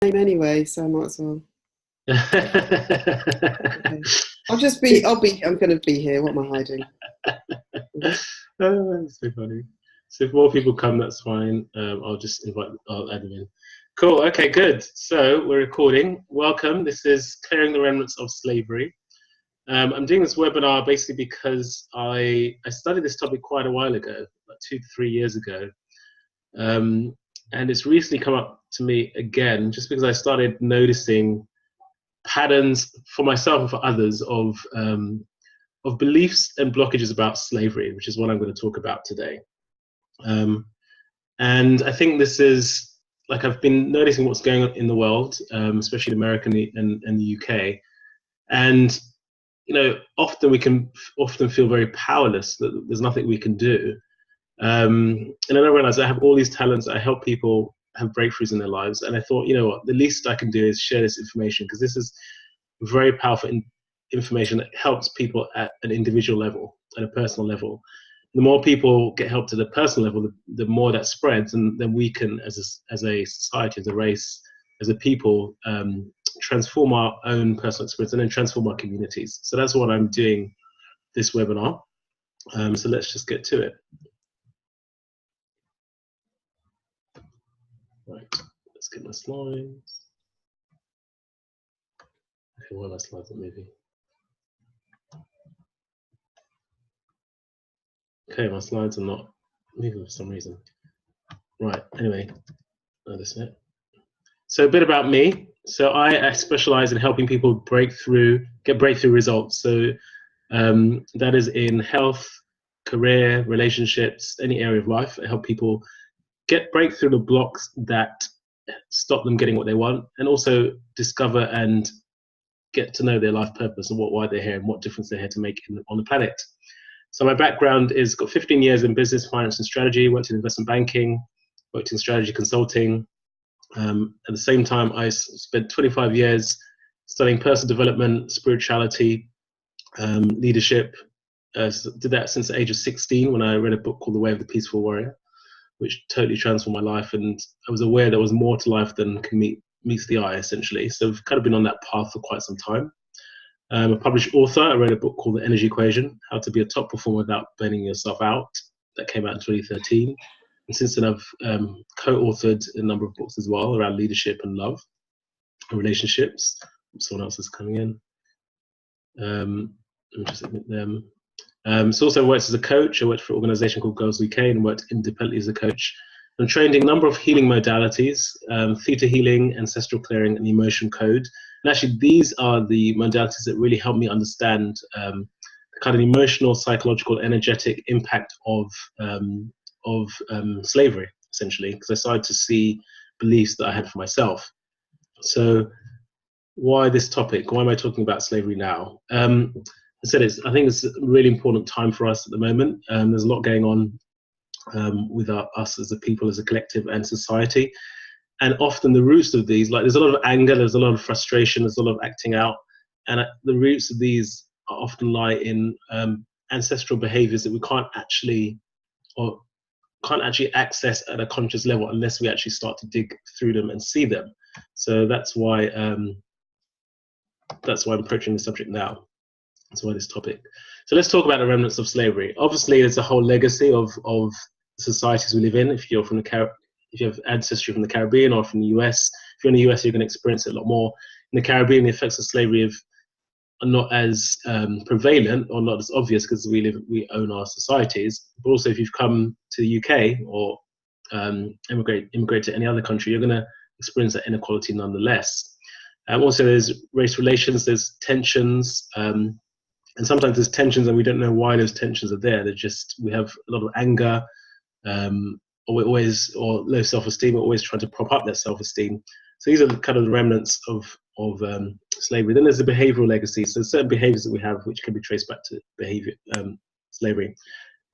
Name anyway, so I might as well. Okay. I'm going to be here. What am I hiding? Oh, that's so funny. So if more people come, that's fine. I'll add them in. Cool. Okay, good. So we're recording. Welcome. This is Clearing the Remnants of Slavery. I'm doing this webinar basically because I studied this topic quite a while ago, like 2 to 3 years ago. And it's recently come up to me again, just because I started noticing patterns for myself and for others of beliefs and blockages about slavery, which is what I'm going to talk about today. And I think this is, like, I've been noticing what's going on in the world, especially in America and the UK. And, you know, often we can feel very powerless, that there's nothing we can do. And then I realized I have all these talents. I help people have breakthroughs in their lives. And I thought, you know what, the least I can do is share this information, because this is very powerful information that helps people at an individual level, at a personal level. The more people get help to the personal level, the more that spreads, and then we can, as a society, as a race, as a people, transform our own personal experience and then transform our communities. So that's what I'm doing this webinar. So let's just get to it. Right, let's get my slides. Okay, why are my slides not moving? Okay, my slides are not moving for some reason. Right, anyway, that's it. So a bit about me. So I specialize in helping people get breakthrough results. So that is in health, career, relationships, any area of life. I help people break through the blocks that stop them getting what they want, and also discover and get to know their life purpose and why they're here and what difference they're here to make on the planet. So my background is got 15 years in business, finance, and strategy. Worked in investment banking, worked in strategy consulting. At the same time, I spent 25 years studying personal development, spirituality, leadership. Did that since the age of 16 when I read a book called The Way of the Peaceful Warrior, which totally transformed my life. And I was aware there was more to life than meets the eye, essentially. So I've kind of been on that path for quite some time. I'm a published author. I wrote a book called The Energy Equation, How to Be a Top Performer Without Burning Yourself Out. That came out in 2013. And since then, I've co-authored a number of books as well around leadership and love and relationships. Someone else is coming in. Let me just admit them. So also worked as a coach. I worked for an organization called Girls UK and worked independently as a coach. I'm trained in a number of healing modalities, theta healing, ancestral clearing, and emotion code. And actually, these are the modalities that really help me understand the kind of emotional, psychological, energetic impact of slavery, essentially, because I started to see beliefs that I had for myself. So why this topic? Why am I talking about slavery now? I said I think it's a really important time for us at the moment. There's a lot going on with us as a people, as a collective, and society. And often the roots of these, like, there's a lot of anger, there's a lot of frustration, there's a lot of acting out, and the roots of these often lie in ancestral behaviours that we can't actually access at a conscious level unless we actually start to dig through them and see them. So that's why I'm approaching the subject now. That's why this topic. So let's talk about the remnants of slavery. Obviously, there's a whole legacy of societies we live in. If you have ancestry from the Caribbean or from the US, if you're in the US, you're going to experience it a lot more. In the Caribbean, the effects of slavery are not as prevalent or not as obvious because we own our societies. But also, if you've come to the UK or immigrate to any other country, you're going to experience that inequality nonetheless. Also, there's race relations, there's tensions, and sometimes there's tensions and we don't know why those tensions are there. We have a lot of anger, or low self-esteem. We're always trying to prop up that self-esteem. So these are kind of the remnants of slavery. Then there's the behavioral legacy. So certain behaviors that we have which can be traced back to slavery.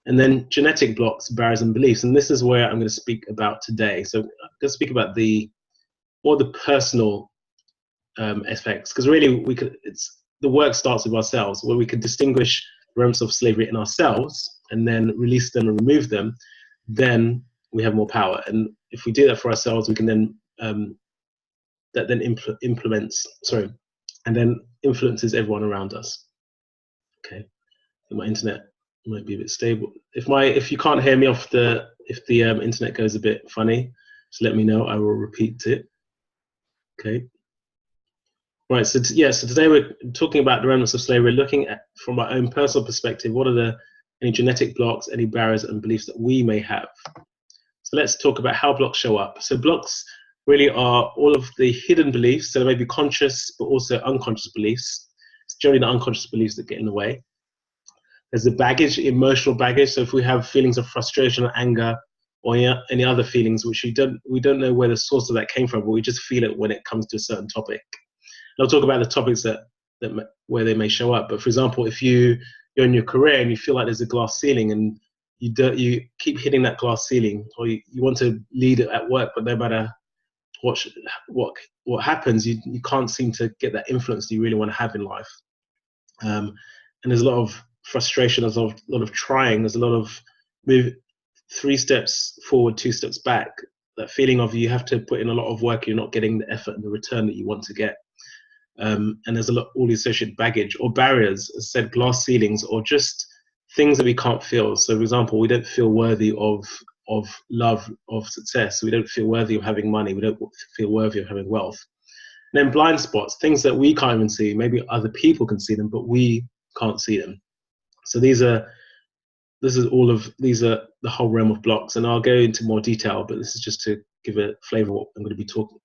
And then genetic blocks, barriers, and beliefs. And this is where I'm going to speak about today. So I'm going to speak about the personal effects, because really the work starts with ourselves, where we can distinguish the remnants of slavery in ourselves and then release them and remove them. Then we have more power. And if we do that for ourselves, we can then that then influences everyone around us. Okay, so my internet might be a bit stable. If you can't hear me if the internet goes a bit funny, just let me know. I will repeat it. Okay. Right. So today we're talking about the remnants of slavery. We're looking at from our own personal perspective. What are any genetic blocks, any barriers and beliefs that we may have? So let's talk about how blocks show up. So blocks really are all of the hidden beliefs. So there may be conscious, but also unconscious beliefs. It's generally the unconscious beliefs that get in the way. There's the baggage, emotional baggage. So if we have feelings of frustration or anger or any other feelings, which we don't know where the source of that came from, but we just feel it when it comes to a certain topic. And I'll talk about the topics where they may show up. But for example, if you're in your career and you feel like there's a glass ceiling and you keep hitting that glass ceiling, or you want to lead at work, but no matter what happens, you can't seem to get that influence you really want to have in life. And there's a lot of frustration, there's a lot of trying, there's a lot of 3 steps forward, 2 steps back. That feeling of you have to put in a lot of work, you're not getting the effort and the return that you want to get. And there's all the associated baggage or barriers, as I said, glass ceilings, or just things that we can't feel. So for example, we don't feel worthy of love, of success. We don't feel worthy of having money. We don't feel worthy of having wealth. And then blind spots, things that we can't even see. Maybe other people can see them, but we can't see them. So these are the whole realm of blocks, and I'll go into more detail, but this is just to give a flavor of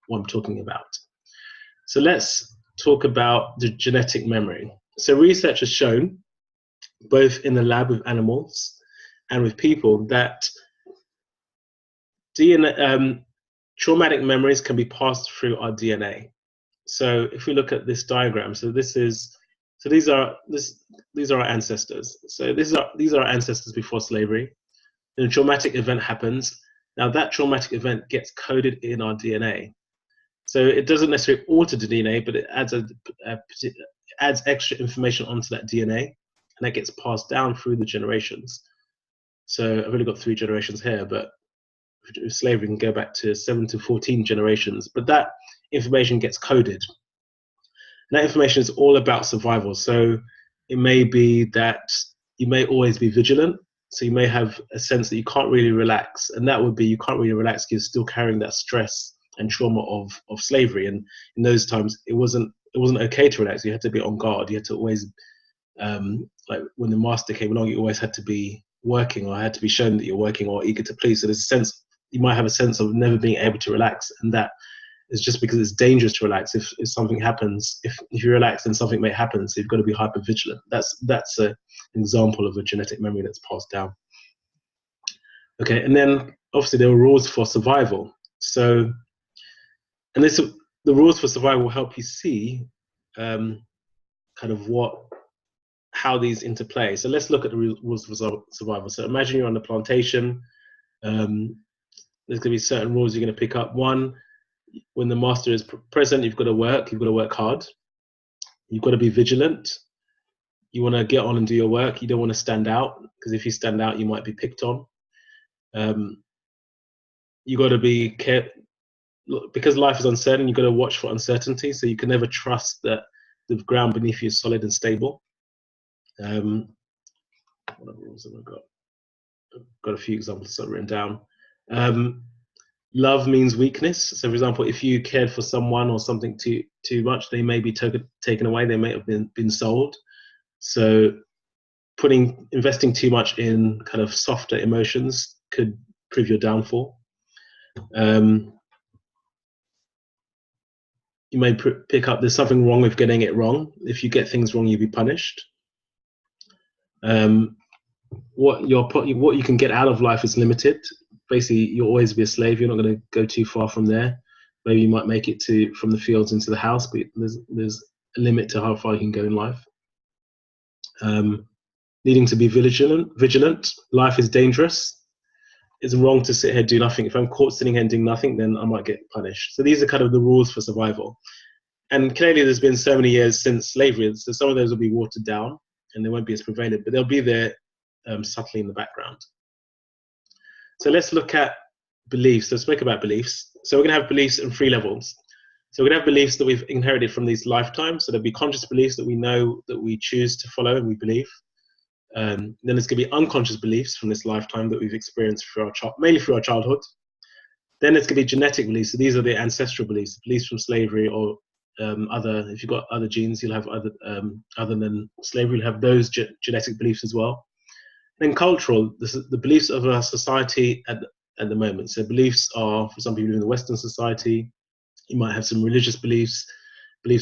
what I'm talking about. So let's talk about the genetic memory. So research has shown, both in the lab with animals and with people, that traumatic memories can be passed through our DNA. So if we look at this diagram, these are our ancestors. So these are our ancestors before slavery. And a traumatic event happens. Now that traumatic event gets coded in our DNA. So it doesn't necessarily alter the DNA, but it adds extra information onto that DNA, and that gets passed down through the generations. So I've only got 3 generations here, but with slavery can go back to 7 to 14 generations. But that information gets coded. And that information is all about survival. So it may be that you may always be vigilant. So you may have a sense that you can't really relax, and that would be you can't really relax because you're still carrying that stress and trauma of slavery. And in those times, it wasn't okay to relax. You had to be on guard. You had to always, like when the master came along, you always had to be working, or had to be shown that you're working, or eager to please. So there's a sense, you might have a sense of never being able to relax, and that is just because it's dangerous to relax. If something happens, if you relax, then something may happen. So you've got to be hyper vigilant. That's an example of a genetic memory that's passed down. Okay, and then obviously there are rules for survival. So, and the rules for survival will help you see kind of how these interplay. So let's look at the rules for survival. So imagine you're on a plantation. There's going to be certain rules you're going to pick up. One, when the master is present, you've got to work hard. You've got to be vigilant. You want to get on and do your work. You don't want to stand out, because if you stand out, you might be picked on. You got to be careful, because life is uncertain. You've got to watch for uncertainty, so you can never trust that the ground beneath you is solid and stable. What other rules have I got? I've got a few examples that I've written down. Love means weakness. So for example, if you cared for someone or something too much, they may be taken away. They may have been sold. So investing too much in kind of softer emotions could prove your downfall. You may pick up there's something wrong with getting it wrong. If you get things wrong, you'll be punished. What you can get out of life is limited. Basically, you'll always be a slave. You're not going to go too far from there. Maybe you might make it from the fields into the house, but there's a limit to how far you can go in life. Needing to be vigilant. Life is dangerous. It's wrong to sit here and do nothing. If I'm caught sitting here and doing nothing, then I might get punished. So these are kind of the rules for survival. And clearly there's been so many years since slavery, so some of those will be watered down and they won't be as prevalent, but they'll be there subtly in the background. So let's look at beliefs. Let's speak about beliefs. So we're going to have beliefs in 3 levels. So we have beliefs that we've inherited from these lifetimes. So there'll be conscious beliefs that we know that we choose to follow and we believe. Then there's going to be unconscious beliefs from this lifetime that we've experienced mainly through our childhood. Then there's going to be genetic beliefs. So these are the ancestral beliefs, beliefs from slavery or if you've got other genes, you'll have other than slavery, you'll have those genetic beliefs as well. Then cultural, the beliefs of our society at the moment. So beliefs are, for some people in the Western society, you might have some religious beliefs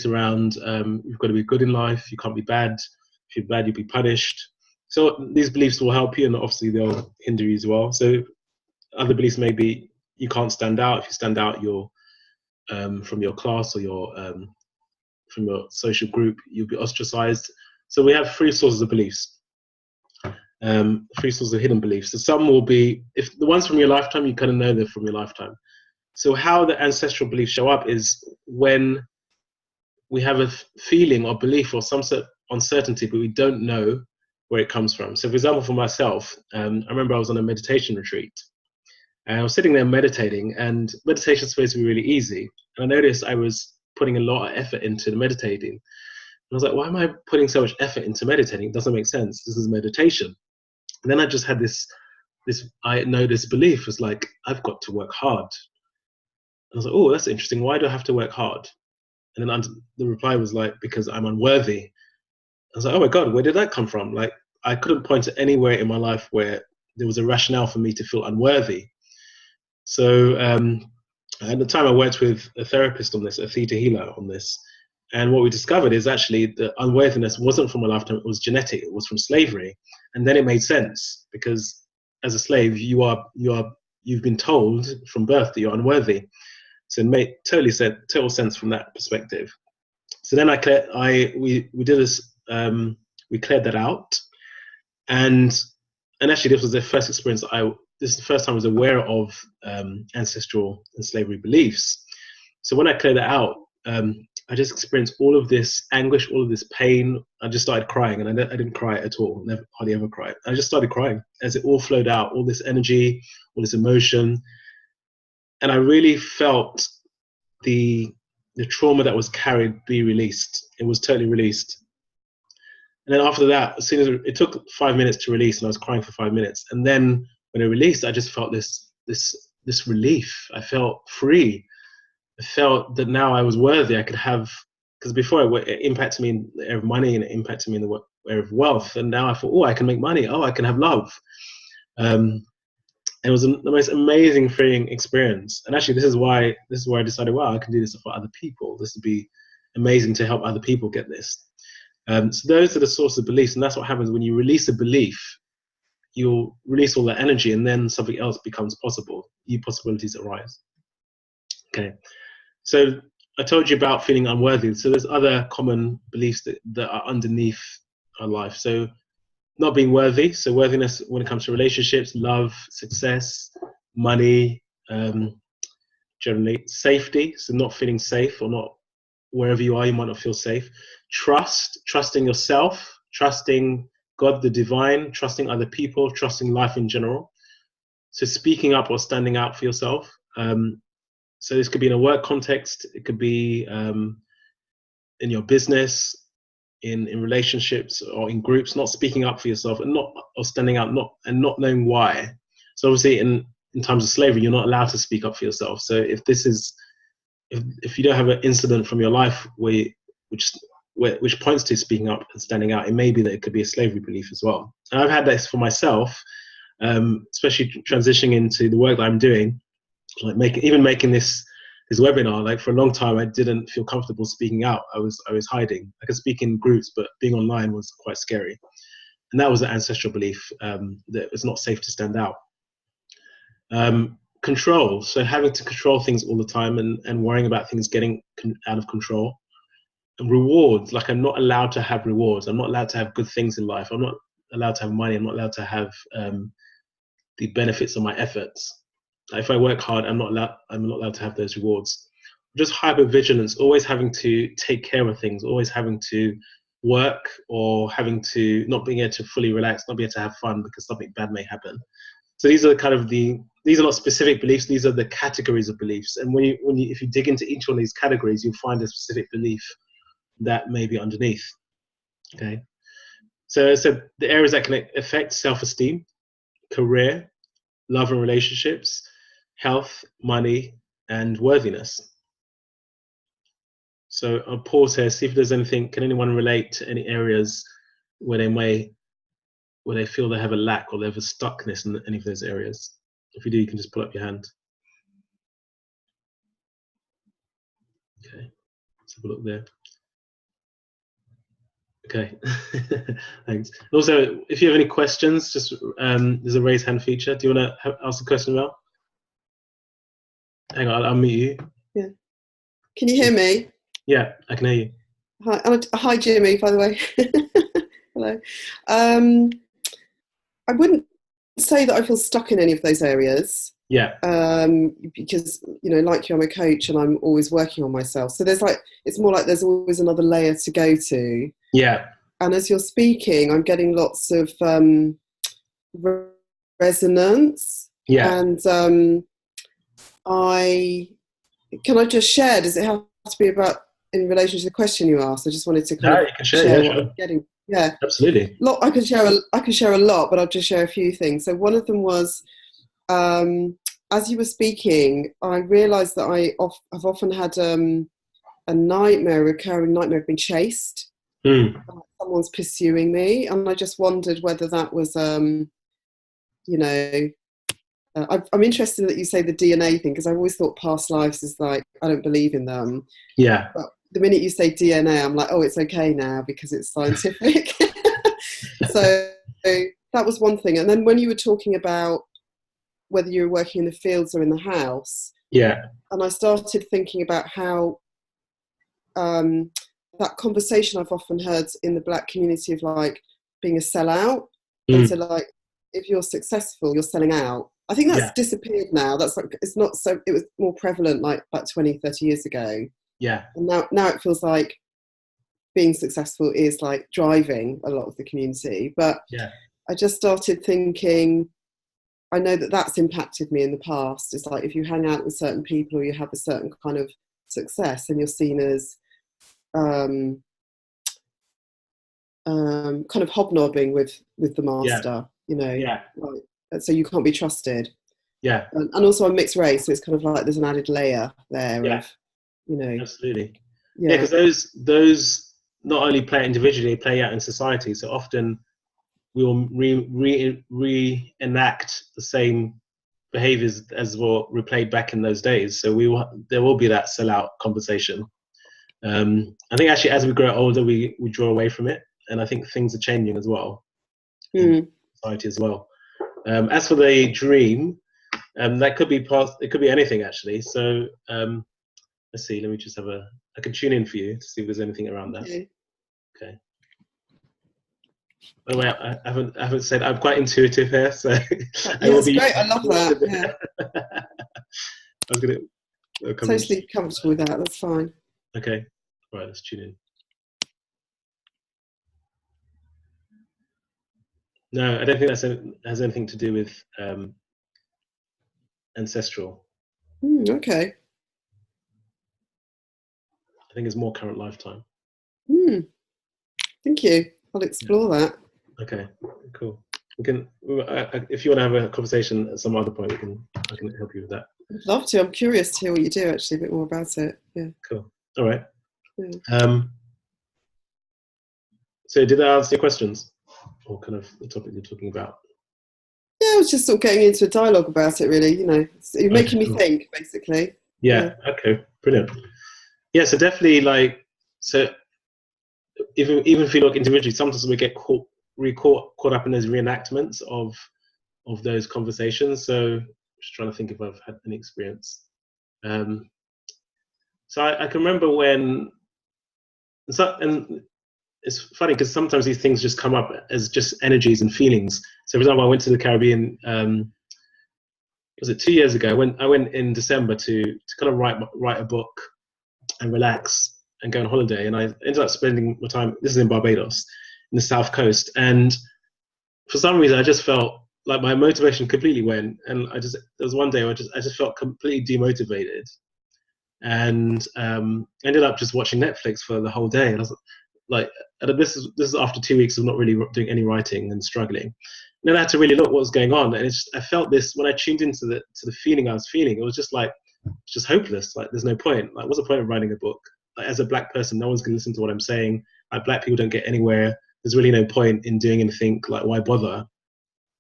around you've got to be good in life, you can't be bad. If you're bad, you'll be punished. So these beliefs will help you, and obviously they'll hinder you as well. So other beliefs may be you can't stand out. If you stand out, you're from your class or from your social group, you'll be ostracized. So we have three sources of beliefs, three sources of hidden beliefs. So some will be, if the ones from your lifetime, you kind of know they're from your lifetime. So how the ancestral beliefs show up is when we have a feeling or belief or some sort of uncertainty, but we don't know where it comes from. So for example, for myself, I remember I was on a meditation retreat and I was sitting there meditating, and meditation is supposed to be really easy. And I noticed I was putting a lot of effort into the meditating. And I was like, why am I putting so much effort into meditating? It doesn't make sense. This is meditation. And then I just had this belief was like, I've got to work hard. And I was like, oh, that's interesting. Why do I have to work hard? And then the reply was like, because I'm unworthy. I was like, oh my God, where did that come from? Like, I couldn't point to anywhere in my life where there was a rationale for me to feel unworthy. So at the time I worked with a therapist on this, a theta healer on this. And what we discovered is actually the unworthiness wasn't from a lifetime, it was genetic, it was from slavery. And then it made sense, because as a slave, you've been told from birth that you're unworthy. So it made total sense from that perspective. So then we did this, we cleared that out. And actually this was the first experience this is the first time I was aware of ancestral and slavery beliefs. So when I cleared it out, I just experienced all of this anguish, all of this pain. I just started crying, and I didn't cry at all. Never, hardly ever cried. I just started crying as it all flowed out, all this energy, all this emotion. And I really felt the trauma that was carried be released. It was totally released. And then after that, as soon as it took 5 minutes to release, and I was crying for 5 minutes. And then when it released, I just felt this relief. I felt free. I felt that now I was worthy. I could have, because before it impacted me in the area of money, and it impacted me in the area of wealth. And now I thought, oh, I can make money. Oh, I can have love. It was the most amazing, freeing experience. And actually, this is where I decided, wow, I can do this for other people. This would be amazing to help other people get this. So those are the source of beliefs, and that's what happens when you release a belief. You'll release all that energy, and then something else becomes possible. New possibilities arise. Okay, so I told you about feeling unworthy. So there's other common beliefs that are underneath our life. So not being worthy. So worthiness when it comes to relationships, love, success, money, generally safety. So not feeling safe, or not wherever you are, you might not feel safe. Trusting yourself, trusting God, the divine, trusting other people, trusting life in general. So speaking up or standing out for yourself. So this could be in a work context. It could be in your business, in relationships, or in groups. Not speaking up for yourself, or standing out, not knowing why. So obviously, in times of slavery, you're not allowed to speak up for yourself. So if you don't have an incident from your life which points to speaking up and standing out, it may be that it could be a slavery belief as well. And I've had this for myself, especially transitioning into the work that I'm doing, like making this webinar. Like for a long time, I didn't feel comfortable speaking out. I was hiding. I could speak in groups, but being online was quite scary. And that was an ancestral belief, that it's not safe to stand out. Control, so having to control things all the time, and worrying about things getting out of control. And rewards, like I'm not allowed to have rewards. I'm not allowed to have good things in life. I'm not allowed to have money. I'm not allowed to have the benefits of my efforts. If I work hard, I'm not allowed to have those rewards. Just hypervigilance, always having to take care of things, always having to work, or having to not being able to fully relax, not being able to have fun because something bad may happen. So these are kind of these these are not specific beliefs, these are the categories of beliefs. And if you dig into each one of these categories, you'll find a specific belief that may be underneath. Okay. So the areas that can affect self-esteem, career, love and relationships, health, money, and worthiness. So I'll pause here, see if there's anything, can anyone relate to any areas where they feel they have a lack or they have a stuckness in any of those areas? If you do, you can just pull up your hand. Okay, let's have a look there. Okay, thanks. And also, if you have any questions, just there's a raise hand feature. Do you want to ask a question, Mel? Hang on, I'll unmute you. Yeah. Can you hear me? Yeah, I can hear you. Hi, Jimmy, by the way. Hello. I wouldn't say that I feel stuck in any of those areas. Yeah. Because, you know, like you, I'm a coach and I'm always working on myself. So it's more like there's always another layer to go to. Yeah. And as you're speaking, I'm getting lots of resonance. Yeah. And can I just share? Does it have to be about in relation to the question you asked? I just wanted to kind of you can share what I'm getting. Yeah, absolutely. I can share a lot, but I'll just share a few things. So one of them was, as you were speaking, I realised that I've often had a recurring nightmare of being chased. Someone's pursuing me, and I just wondered whether that was, you know, I'm interested that you say the DNA thing, because I've always thought past lives is like, I don't believe in them. Yeah. But the minute you say DNA, I'm like, oh, it's okay now because it's scientific. So that was one thing. And then when you were talking about whether you were working in the fields or in the house, yeah, and I started thinking about how that conversation I've often heard in the Black community of like being a sellout. And so like, if you're successful, you're selling out. I think that's disappeared now. That's like, it's not so, it was more prevalent like about 20, 30 years ago. Yeah. And now it feels like being successful is like driving a lot of the community. But I just started thinking, I know that that's impacted me in the past. It's like if you hang out with certain people or you have a certain kind of success and you're seen as kind of hobnobbing with the master, you know, like, so you can't be trusted. Yeah. And also I'm mixed race, so it's kind of like there's an added layer there of, you know. Absolutely. Yeah, because those not only play individually, they play out in society. So often we will reenact the same behaviors as were replayed back in those days. So there will be that sellout conversation. I think actually as we grow older, we draw away from it, and I think things are changing as well in society as well. As for the dream, that could be it could be anything actually. So let's see. Let me just I can tune in for you to see if there's anything around that. Okay. By the way, I haven't said I'm quite intuitive here, so that's great. I love that. Yeah. I was gonna totally comfortable with that. That's fine. Okay. Right. Let's tune in. No, I don't think that has anything to do with ancestral. Okay. I think it's more current lifetime. Thank you. I'll explore that. Okay, cool. We can, if you want to have a conversation at some other point, I can help you with that. I'd love to. I'm curious to hear what you do. Actually, a bit more about it. Yeah. Cool. All right. Yeah. So, did I answer your questions, or kind of the topic you're talking about? Yeah, I was just sort of getting into a dialogue about it. Really, you know, you're making me think, basically. Yeah. Okay. Brilliant. Yeah. So definitely, like, so even if you look individually, sometimes we get caught up in those reenactments of those conversations. So just trying to think if I've had any experience. So I can remember when, and it's funny because sometimes these things just come up as just energies and feelings. So for example, I went to the Caribbean, was it 2 years ago? I went in December to kind of write a book and relax and go on holiday. And I ended up spending my time, this is in Barbados, in the South Coast. And for some reason, I just felt like my motivation completely went, and there was one day where I just felt completely demotivated, and ended up just watching Netflix for the whole day. And I was like, this is after 2 weeks of not really doing any writing and struggling. And then I had to really look what was going on, and I felt this when I tuned into the feeling I was feeling. It was just like, it's just hopeless. Like, there's no point. Like, what's the point of writing a book? Like, as a black person, no one's gonna listen to what I'm saying. Like, black people don't get anywhere. There's really no point in doing anything. Like, why bother?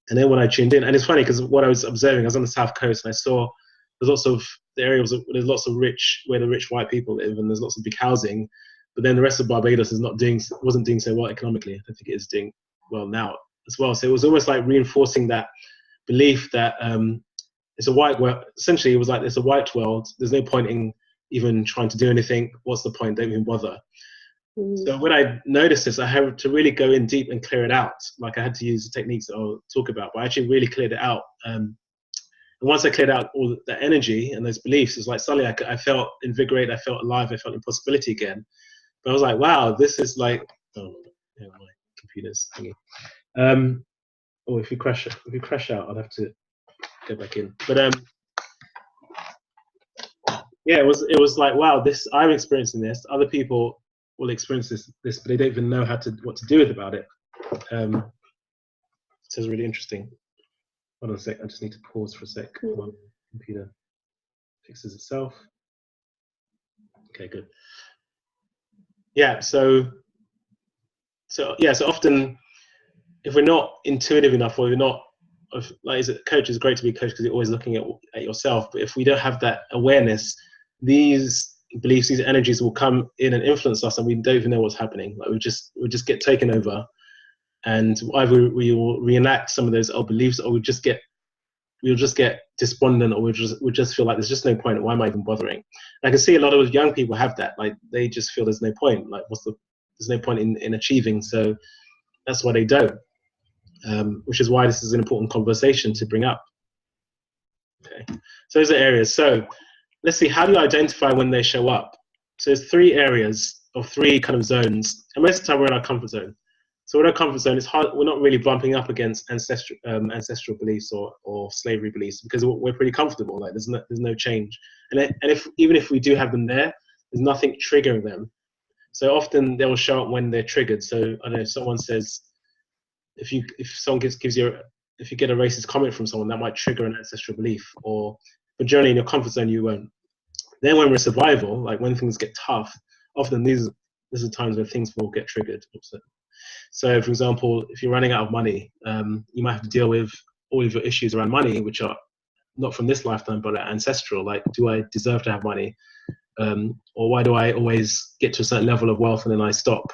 And then when I tuned in, and it's funny because what I was observing, I was on the South Coast, and I saw there's lots of the areas there's lots of where the rich white people live, and there's lots of big housing. But then the rest of Barbados wasn't doing so well economically. I don't think it is doing well now as well. So it was almost like reinforcing that belief that it's a white world. Essentially, it was like, it's a white world. There's no point in even trying to do anything. What's the point? Don't even bother. So when I noticed this, I had to really go in deep and clear it out. Like, I had to use the techniques that I'll talk about, but I actually really cleared it out. And once I cleared out all that energy and those beliefs, it's like suddenly I felt invigorated, I felt alive, I felt in possibility again. But I was like, wow, this is like, oh, yeah, my computer's thingy. If you crash out, I'll have to go back in. But yeah, it was like, wow, I'm experiencing this. Other people will experience this, but they don't even know what to do about it. So it's really interesting. Hold on a sec. I just need to pause for a sec. My computer fixes itself. Okay, good. Yeah. So often, if we're not intuitive enough, or we're not, like, as a coach, it's great to be a coach because you're always looking at yourself. But if we don't have that awareness, these beliefs, these energies will come in and influence us, and we don't even know what's happening. Like, we just get taken over, and either we will reenact some of those old beliefs, or we'll just get despondent, or we'll just feel like there's just no point. Why am I even bothering? And I can see a lot of young people have that. Like, they just feel there's no point. Like, there's no point in achieving. So that's why they don't. Which is why this is an important conversation to bring up. Okay, so those are areas. So let's see, how do you identify when they show up? So there's 3 areas, or 3 kind of zones, and most of the time we're in our comfort zone. So in our comfort zone, it's hard. We're not really bumping up against ancestral beliefs or slavery beliefs, because we're pretty comfortable. Like, there's no change, and even if we do have them there's nothing triggering them. So often they will show up when they're triggered. So I know someone says, if someone gives you if you get a racist comment from someone, that might trigger an ancestral belief. But generally in your comfort zone you won't. Then when we're in survival, like when things get tough, often these are times where things will get triggered. So for example, if you're running out of money, you might have to deal with all of your issues around money, which are not from this lifetime but are ancestral. Like, do I deserve to have money? Or why do I always get to a certain level of wealth and then I stop?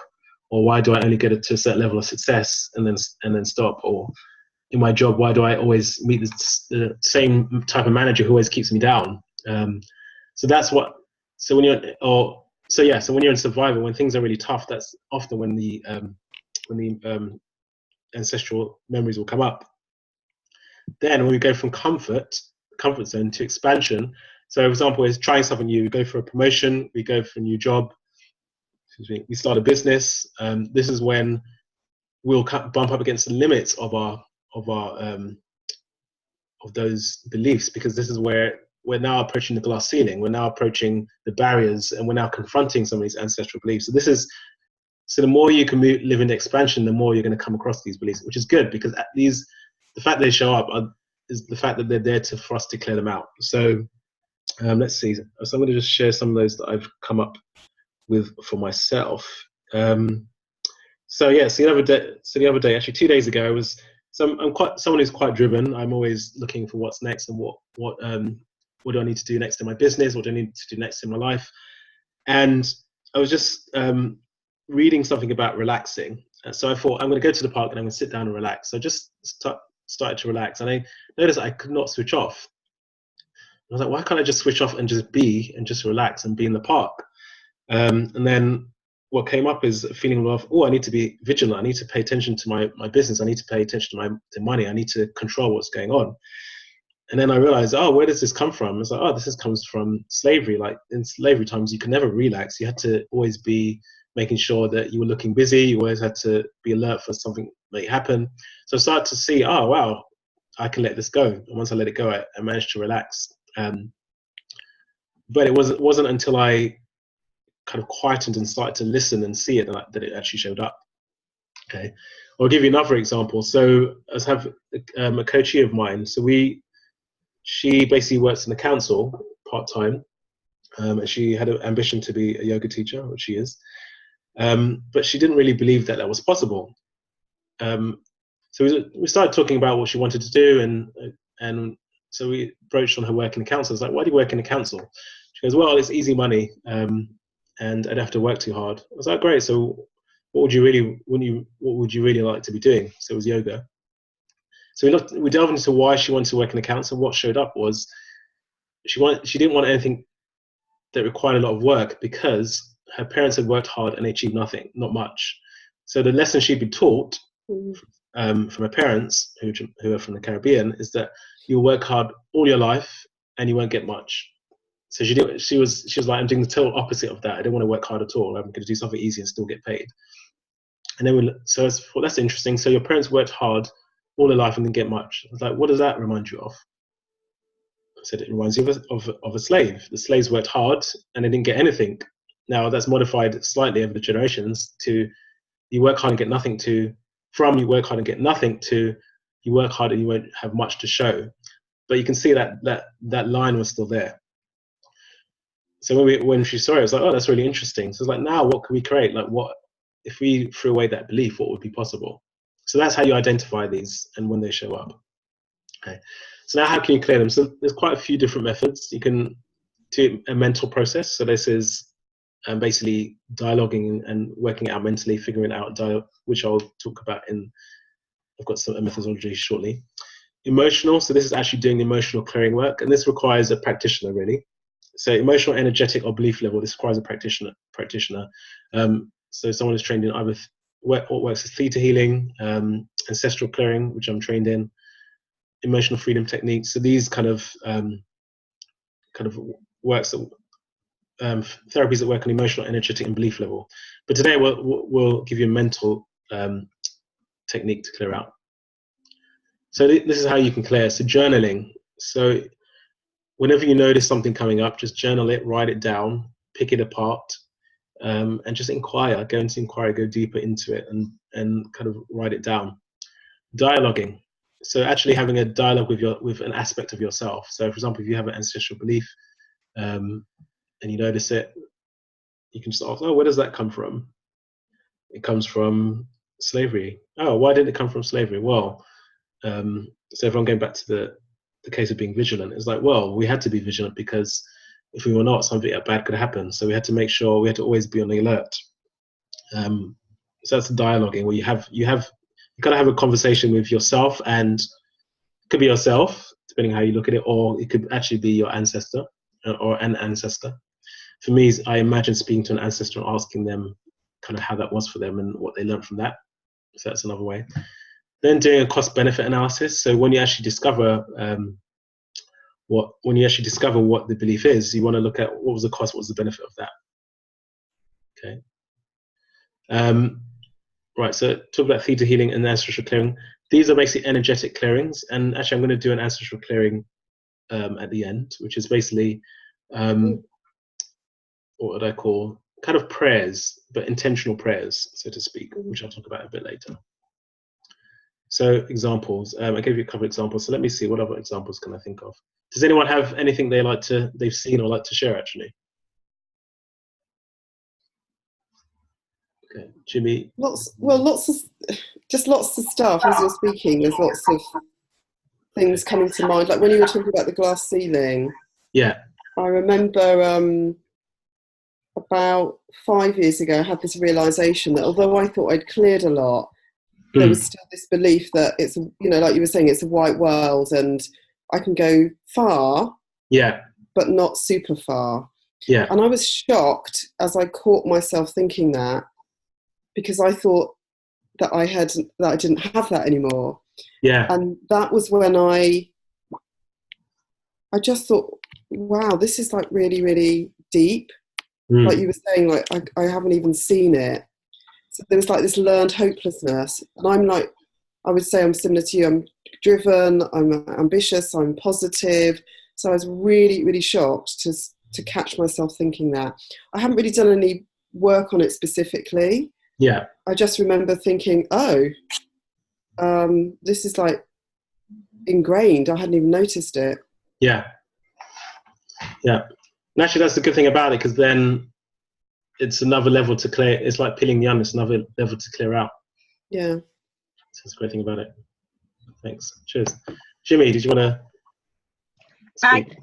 Or why do I only get to a certain level of success and then stop? Or in my job, why do I always meet the same type of manager who always keeps me down? So that's what. So when you're in survival, when things are really tough, that's often when the ancestral memories will come up. Then when we go from comfort zone to expansion. So for example, is trying something new. We go for a promotion. We go for a new job. We start a business. This is when we'll bump up against the limits of those beliefs, because this is where we're now approaching the glass ceiling. We're now approaching the barriers, and we're now confronting some of these ancestral beliefs. So the more you can live in expansion, the more you're going to come across these beliefs, which is good, because the fact they show up is the fact that they're there for us to clear them out. So let's see. So I'm going to just share some of those that I've come up with for myself. So the other day, actually 2 days ago, I'm someone who's quite driven. I'm always looking for what's next and what do I need to do next in my business? What do I need to do next in my life? And I was just reading something about relaxing. So I thought, I'm going to go to the park and I'm going to sit down and relax. So I just started to relax, and I noticed I could not switch off. I was like, why can't I just switch off and just be and just relax and be in the park? And then what came up is a feeling of, I need to be vigilant. I need to pay attention to my business. I need to pay attention to money. I need to control what's going on. And then I realized, where does this come from? It's like, this comes from slavery. Like, in slavery times, you could never relax. You had to always be making sure that you were looking busy. You always had to be alert for something that might happen. So I started to see, wow, I can let this go. And once I let it go, I managed to relax. But it wasn't until I kind of quietened and started to listen and see it that it actually showed up. Okay, I'll give you another example. So I have a coachee of mine. So she basically works in the council part time, and she had an ambition to be a yoga teacher, which she is. But she didn't really believe that was possible. So we started talking about what she wanted to do, and so we broached on her work in the council. I was like, "Why do you work in the council?" She goes, "Well, it's easy money, and I don't have to work too hard." I was like, "Great. So what would you really like to be doing?" So it was yoga. So we delved into why she wanted to work in the council. What showed up was she didn't want anything that required a lot of work, because her parents had worked hard and they achieved nothing, not much. So the lesson she'd been taught from her parents, who are from the Caribbean, is that you'll work hard all your life and you won't get much. So she was like, I'm doing the total opposite of that. I don't want to work hard at all. I'm going to do something easy and still get paid. And then so that's interesting. So your parents worked hard all their life and didn't get much. I was like, what does that remind you of? I said, it reminds you of a slave. The slaves worked hard and they didn't get anything. Now that's modified slightly over the generations to you work hard and get nothing, to from you work hard and get nothing to you work hard and you won't have much to show. But you can see that line was still there. So when she saw it, I was like, oh, that's really interesting. So it's like, now what can we create? Like, what if we threw away that belief, what would be possible? So that's how you identify these and when they show up. Okay. So now how can you clear them? So there's quite a few different methods. You can do a mental process. So this is basically dialoguing and working out mentally, figuring out which I'll talk about I've got some methodology shortly. Emotional. So this is actually doing emotional clearing work, and this requires a practitioner really. So emotional, energetic, or belief level. This requires a practitioner. So someone is trained in either what works as theta healing, ancestral clearing, which I'm trained in, emotional freedom techniques. So these kind of works that therapies that work on emotional, energetic, and belief level. But today we'll give you a mental technique to clear out. So this is how you can clear. So journaling. So whenever you notice something coming up, just journal it, write it down, pick it apart, and just inquire. Go into inquiry, go deeper into it, and kind of write it down. Dialoguing. So actually having a dialogue with an aspect of yourself. So for example, if you have an ancestral belief, and you notice it, you can just ask, oh, where does that come from? It comes from slavery. Oh, why did it come from slavery? Well, so if I'm going back to the case of being vigilant, it's like, well, we had to be vigilant because if we were not, something bad could happen. So we had to make sure, we had to always be on the alert. So that's the dialoguing, where you gotta have a conversation with yourself, and it could be yourself, depending on how you look at it, or it could actually be your ancestor or an ancestor. For me, I imagine speaking to an ancestor and asking them kind of how that was for them and what they learned from that. So that's another way. Then doing a cost-benefit analysis. So when you actually discover what the belief is, you want to look at what was the cost, what was the benefit of that. Okay. Right. So talk about theta healing and ancestral clearing. These are basically energetic clearings, and actually, I'm going to do an ancestral clearing at the end, which is basically what would I call kind of prayers, but intentional prayers, so to speak, which I'll talk about a bit later. So examples. I gave you a couple of examples. So let me see, what other examples can I think of? Does anyone have anything they've seen or like to share actually? Okay, Jimmy. Lots of stuff as you're speaking. There's lots of things coming to mind. Like when you were talking about the glass ceiling. Yeah. I remember about 5 years ago, I had this realization that although I thought I'd cleared a lot, there was still this belief that it's, like you were saying, it's a white world and I can go far, but not super far. Yeah. And I was shocked as I caught myself thinking that, because I thought that I didn't have that anymore. Yeah. And that was when I just thought, wow, this is like really, really deep. Like you were saying, like I haven't even seen it. So there was like this learned hopelessness. And I'm like, I would say I'm similar to you. I'm driven, I'm ambitious, I'm positive. So I was really, really shocked to catch myself thinking that. I haven't really done any work on it specifically. Yeah. I just remember thinking, oh, this is like ingrained. I hadn't even noticed it. Yeah. Yeah. And actually, that's the good thing about it, because then it's another level to clear. It's like peeling the onion. It's another level to clear out. Yeah. That's the great thing about it. Thanks. Cheers. Jimmy, did you want to speak?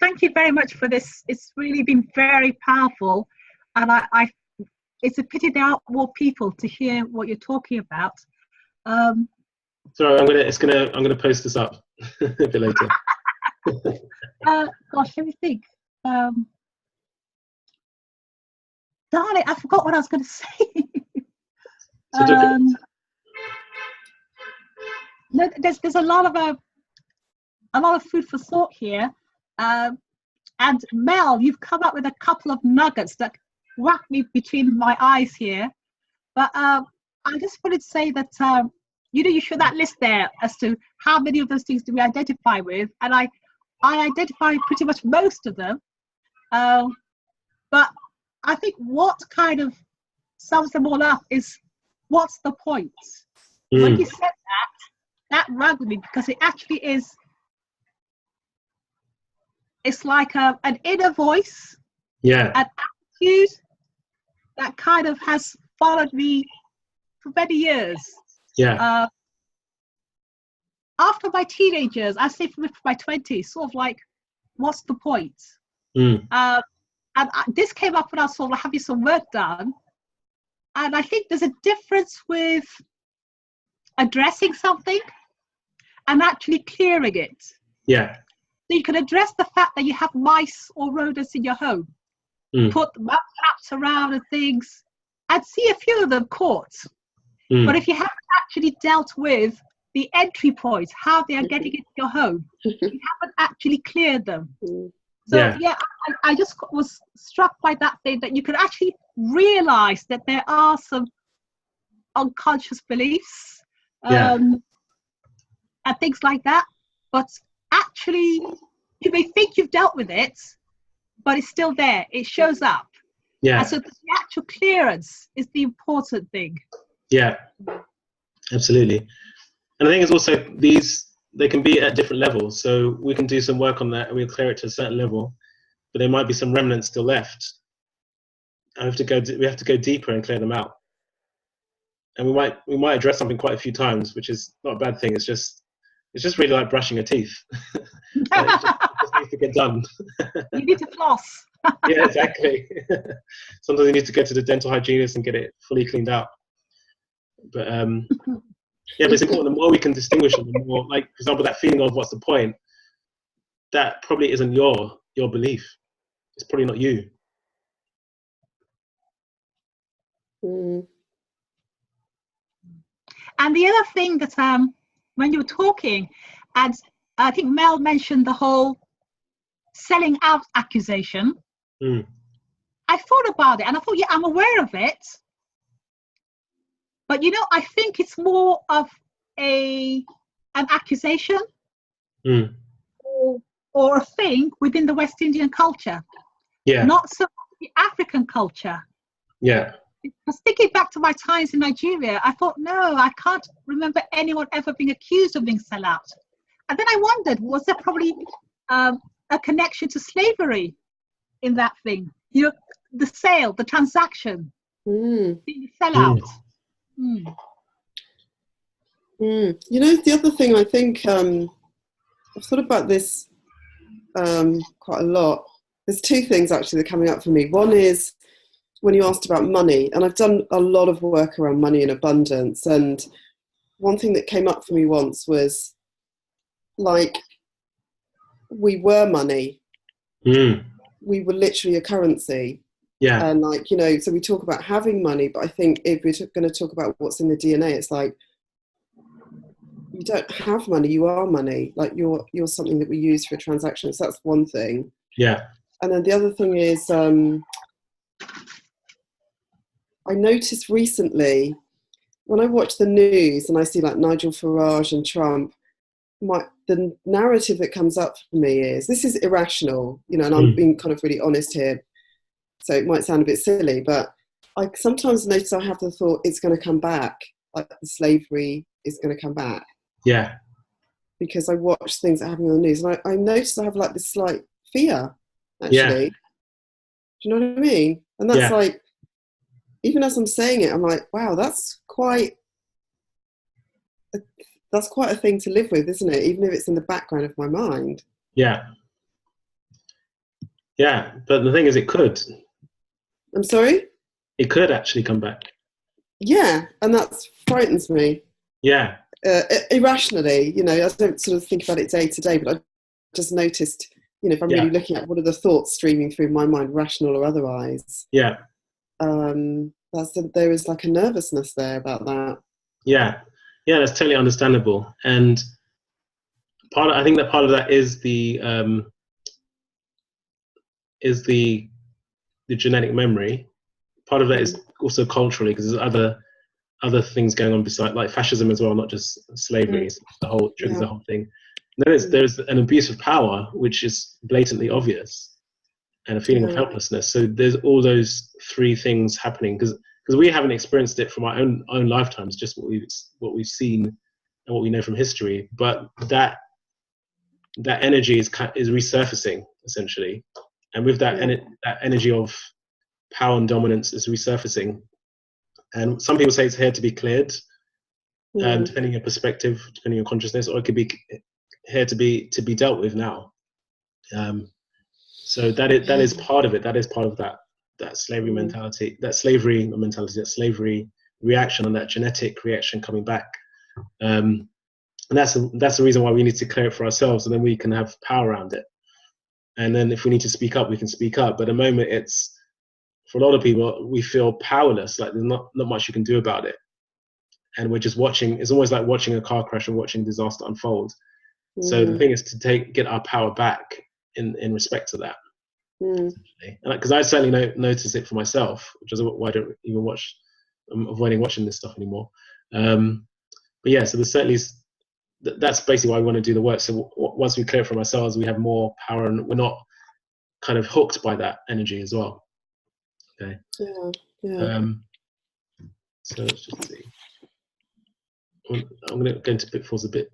Thank you very much for this. It's really been very powerful, and I it's a pity there aren't more people to hear what you're talking about. Sorry, I'm gonna post this up a bit later. Gosh, let me think. Darn it, I forgot what I was going to say. No, there's a lot of food for thought here. And Mel, you've come up with a couple of nuggets that whack me between my eyes here. But I just wanted to say that you show that list there as to how many of those things do we identify with, and I identify pretty much most of them. But I think what kind of sums them all up is, what's the point? When you said that rang with me, because it actually is. It's like an inner voice, an attitude that kind of has followed me for many years. Yeah. After my teenage years, I say for my 20s, sort of like, what's the point? This came up when I was sort of having some work done. And I think there's a difference with addressing something and actually clearing it. Yeah. So you can address the fact that you have mice or rodents in your home, put map traps around and things, and see a few of them caught. But if you haven't actually dealt with the entry points, how they are getting into your home, you haven't actually cleared them. So I just was struck by that thing, that you can actually realize that there are some unconscious beliefs and things like that, but actually you may think you've dealt with it, but it's still there, it shows up. And so the actual clearance is the important thing. Absolutely. And I think it's also they can be at different levels, so we can do some work on that and we'll clear it to a certain level, but there might be some remnants still left. We have to go deeper and clear them out. And we might address something quite a few times, which is not a bad thing. It's just really like brushing your teeth. It just needs to get done. You need to floss. Yeah, exactly. Sometimes you need to go to the dental hygienist and get it fully cleaned out. But but it's important. The more we can distinguish them, the more, like, for example, that feeling of what's the point, that probably isn't your belief. It's probably not you. And the other thing that when you were talking, and I think Mel mentioned the whole selling out accusation. I thought about it and I thought, I'm aware of it. But I think it's more of an accusation or a thing within the West Indian culture. Not so much the African culture. Because thinking back to my times in Nigeria, I thought, no, I can't remember anyone ever being accused of being sell out. And then I wondered, was there probably a connection to slavery in that thing? The sale, the transaction, being sell out. The other thing, I think I've thought about this quite a lot. There's two things actually that are coming up for me. One is when you asked about money, and I've done a lot of work around money and abundance, and one thing that came up for me once was, like, we were money. We were literally a currency. And so we talk about having money, but I think if we're going to talk about what's in the DNA, it's like, you don't have money, you are money. Like, you're something that we use for transactions. That's one thing. And then the other thing is, I noticed recently when I watch the news and I see like Nigel Farage and Trump, the narrative that comes up for me is, this is irrational, you know, and I'm being kind of really honest here, so it might sound a bit silly, but I sometimes notice I have the thought it's going to come back, like the slavery is going to come back. Yeah. Because I watch things that happen on the news, and I notice I have like this slight fear, actually. Yeah. Do you know what I mean? And that's like, even as I'm saying it, I'm like, wow, that's quite a thing to live with, isn't it? Even if it's in the background of my mind. Yeah. Yeah, but the thing is, it could. I'm sorry? It could actually come back. Yeah, and that frightens me. Yeah. Irrationally, you know, I don't sort of think about it day to day, but I just noticed, you know, if I'm really looking at what are the thoughts streaming through my mind, rational or otherwise. Yeah. There is like a nervousness there about that. Yeah. Yeah, that's totally understandable. And I think that part of that is the genetic memory. Part of that is also culturally, because there's other things going on beside, like fascism as well, not just slavery. It's the whole triggers the whole thing. And then there's an abuse of power, which is blatantly obvious, and a feeling of helplessness. So there's all those three things happening, because we haven't experienced it from our own lifetimes, just what we've seen and what we know from history. But that energy is resurfacing, essentially, and with that that energy of power and dominance is resurfacing. And some people say it's here to be cleared, depending on your perspective, depending on consciousness, or it could be here to be dealt with now. So that is part of it. That is part of that slavery mentality, that slavery reaction, and that genetic reaction coming back. And that's the reason why we need to clear it for ourselves, and then we can have power around it. And then if we need to speak up, we can speak up. But at the moment, it's, for a lot of people, we feel powerless, like there's not much you can do about it. And we're just watching. It's almost like watching a car crash and watching disaster unfold. So the thing is to get our power back in respect to that. Because I certainly notice it for myself, which is why I don't even watch. I'm avoiding watching this stuff anymore. But yeah, so there's certainly, that's basically why we want to do the work. So once we clear it from ourselves, we have more power, and we're not kind of hooked by that energy as well. Okay. Yeah. So let's just see. I'm going to go into Pitfalls a bit.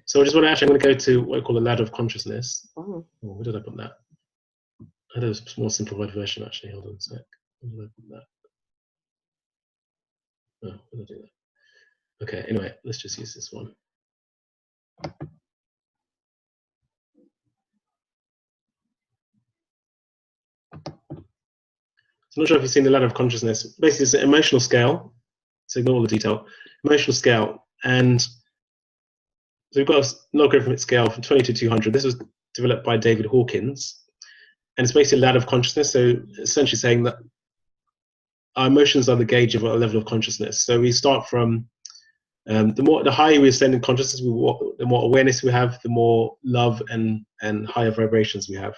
So I just want to I'm going to go to what I call the ladder of consciousness. Oh, where did I put that? I had a more simplified version, actually. Hold on a sec. Where did I put that? Oh, where did I do that? Okay, anyway, let's just use this one. I'm not sure if you've seen the ladder of consciousness. Basically, it's an emotional scale. So ignore all the detail. Emotional scale. And so we've got a logarithmic scale from 20 to 200. This was developed by David Hawkins. And it's basically a ladder of consciousness. So essentially saying that our emotions are the gauge of our level of consciousness. So we start from the higher we ascend in consciousness, the more awareness we have, the more love and higher vibrations we have.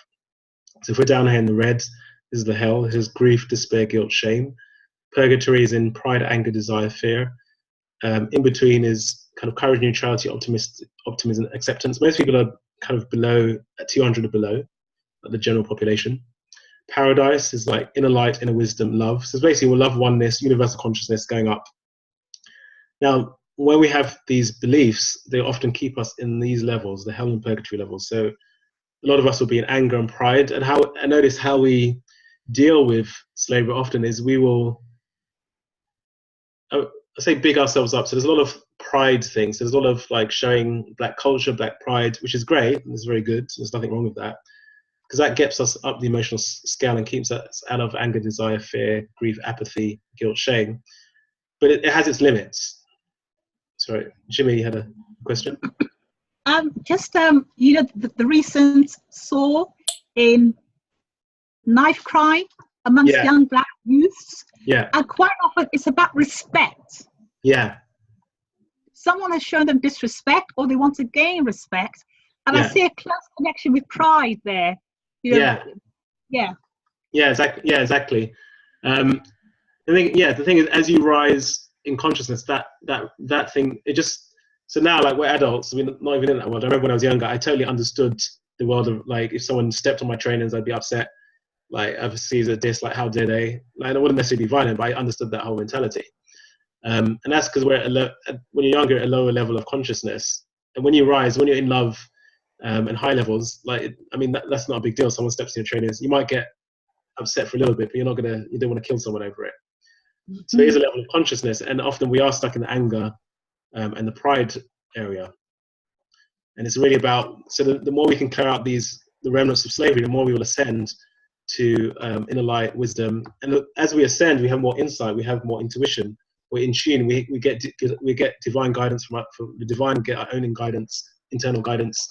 So if we're down here in the red, this is the hell. This is grief, despair, guilt, shame. Purgatory is in pride, anger, desire, fear. In between is kind of courage, neutrality, optimism, acceptance. Most people are kind of below, at 200 or below, the general population. Paradise is like inner light, inner wisdom, love. So it's basically we're love, oneness, universal consciousness going up. Now, when we have these beliefs, they often keep us in these levels, the hell and purgatory levels. So a lot of us will be in anger and pride. And I notice how we deal with slavery often is we will, I say, big ourselves up. So there's a lot of pride things. There's a lot of like showing black culture, black pride, which is great. And it's very good. There's nothing wrong with that. Because that gets us up the emotional scale and keeps us out of anger, desire, fear, grief, apathy, guilt, shame. But it has its limits. Sorry, Jimmy, you had a question? You know, the recent saw in knife crime amongst young black youths. Yeah. And quite often it's about respect. Yeah. Someone has shown them disrespect, or they want to gain respect. And I see a close connection with pride there. You know, Yeah, exactly. The thing is, as you rise in consciousness, that thing, it just, so now, like, we're adults, we're not even in that world. I remember when I was younger, I totally understood the world of, like, if someone stepped on my trainers, I'd be upset. Like, I see a diss, like, how dare they? Like, I wouldn't necessarily be violent, but I understood that whole mentality. And that's because we're when you're younger, at a lower level of consciousness. And when you rise, when you're in love, and high levels, like, I mean, that's not a big deal. Someone steps in your trainers, you might get upset for a little bit, but you don't want to kill someone over it. So there is a level of consciousness, and often we are stuck in the anger and the pride area. And it's really about, so the more we can clear out the remnants of slavery, the more we will ascend to inner light, wisdom. And as we ascend, we have more insight, we have more intuition, we're in tune, we get divine guidance from the divine, get our own guidance, internal guidance.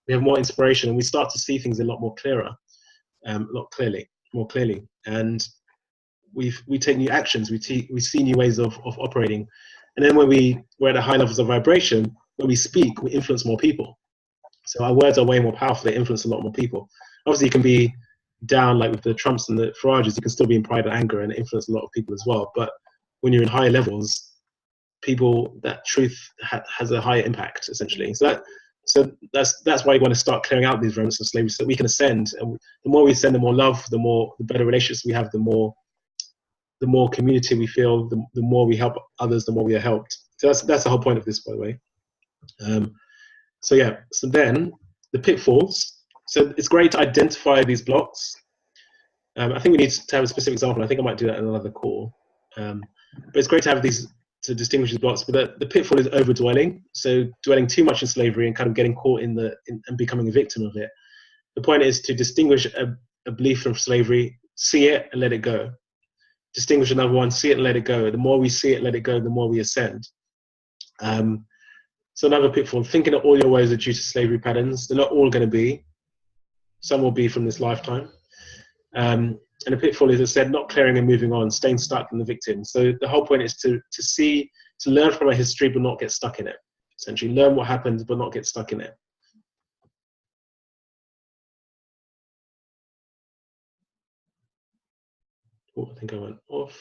We have more inspiration, and we start to see things a lot more more clearly. And we take new actions, we see new ways of operating. And then when we're at the high levels of vibration, when we speak, we influence more people. So our words are way more powerful, they influence a lot more people. Obviously, you can be down, like with the Trumps and the Farages, you can still be in pride and anger and influence a lot of people as well. But when you're in higher levels, that truth has a higher impact, essentially. So that's why you want to start clearing out these remnants of slavery, so that we can ascend. And the more we ascend, the more love, the better relationships we have, the more community we feel, the more we help others, the more we are helped. So that's the whole point of this, by the way. So then the pitfalls. So it's great to identify these blocks. I think we need to have a specific example. I think I might do that in another call. But it's great to have these, to distinguish these blocks. But the pitfall is overdwelling. So dwelling too much in slavery and kind of getting caught in and becoming a victim of it. The point is to distinguish a belief from slavery, see it and let it go. Distinguish another one, see it and let it go. The more we see it, let it go, the more we ascend. So another pitfall, thinking that all your woes are due to slavery patterns. They're not all going to be. Some will be from this lifetime. And the pitfall is, as I said, not clearing and moving on, staying stuck in the victim. So the whole point is to learn from our history, but not get stuck in it. Essentially, learn what happened, but not get stuck in it. Oh, I think I went off.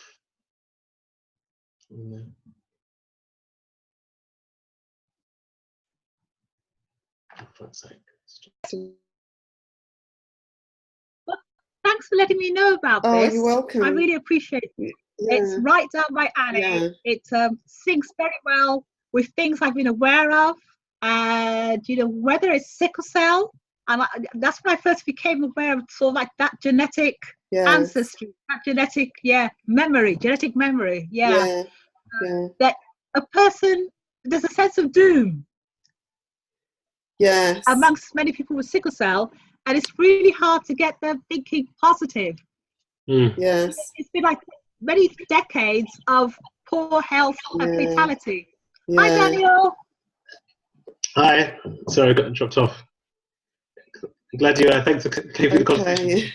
For a sec. Well, thanks for letting me know about this. Oh, you're welcome. I really appreciate it. Yeah. It's right down my alley. Yeah. It syncs very well with things I've been aware of, and whether it's sickle cell, and that's when I first became aware of sort of like that genetic ancestry, that genetic genetic memory. That a person, there's a sense of doom. Yes. Amongst many people with sickle cell, and it's really hard to get them thinking positive. Yes. It's been like many decades of poor health and fatality. Yeah. Hi, Daniel. Hi. Sorry, I got dropped off. I'm glad you. Thanks for the conversation.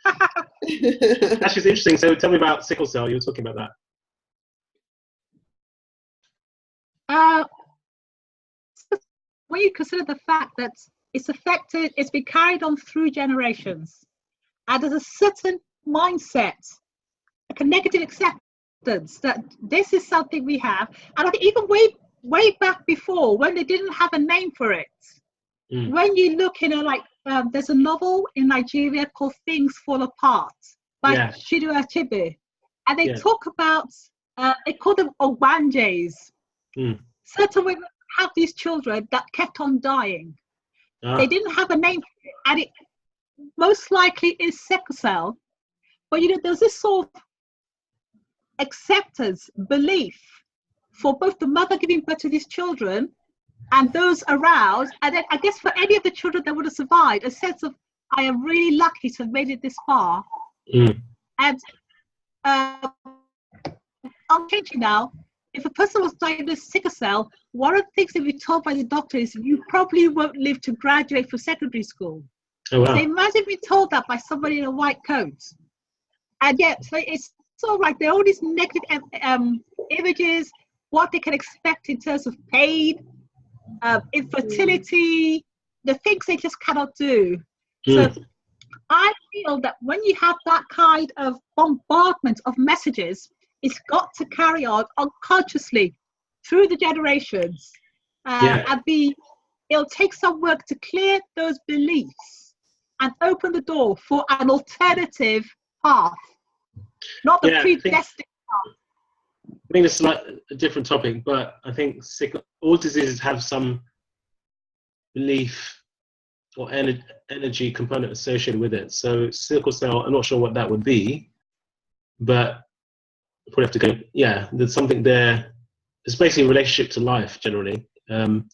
Actually, it's interesting. So, tell me about sickle cell. You were talking about that. When you consider the fact that it's been carried on through generations, and there's a certain mindset, like a negative acceptance that this is something we have, and I think even way back before, when they didn't have a name for it. When you look, there's a novel in Nigeria called Things Fall Apart by Chidua Achebe, and they talk about they call them Owanjes. Certain women have these children that kept on dying. They didn't have a name for it, and it most likely is sickle cell. But there's this sort of acceptance, belief for both the mother giving birth to these children and those around, and then I guess for any of the children that would have survived, a sense of, I am really lucky to have made it this far. And I'm changing now. If a person was diagnosed with sickle cell, one of the things they'd be told by the doctor is, you probably won't live to graduate from secondary school. Oh, wow. So imagine being told that by somebody in a white coat. And yet, so it's sort of like there are all these negative images, what they can expect in terms of pain, infertility, the things they just cannot do. So I feel that when you have that kind of bombardment of messages, it's got to carry on unconsciously through the generations. And it'll take some work to clear those beliefs and open the door for an alternative path, not the predestined path. I think it's like a different topic, but I think all diseases have some belief or energy component associated with it. So sickle cell, I'm not sure what that would be, but probably have to go, there's something there. It's basically a relationship to life generally. That'd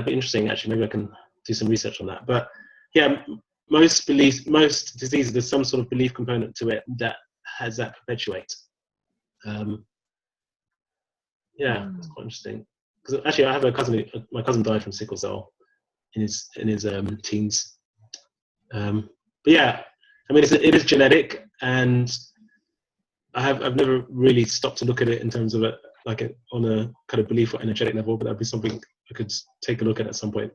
be interesting actually. Maybe I can do some research on that. But most diseases, there's some sort of belief component to it that perpetuate. It's quite interesting. Because actually, I have a cousin. My cousin died from sickle cell in his teens. But yeah, I mean, it is genetic, and I've never really stopped to look at it in terms of it, on a kind of belief or energetic level. But that'd be something I could take a look at some point.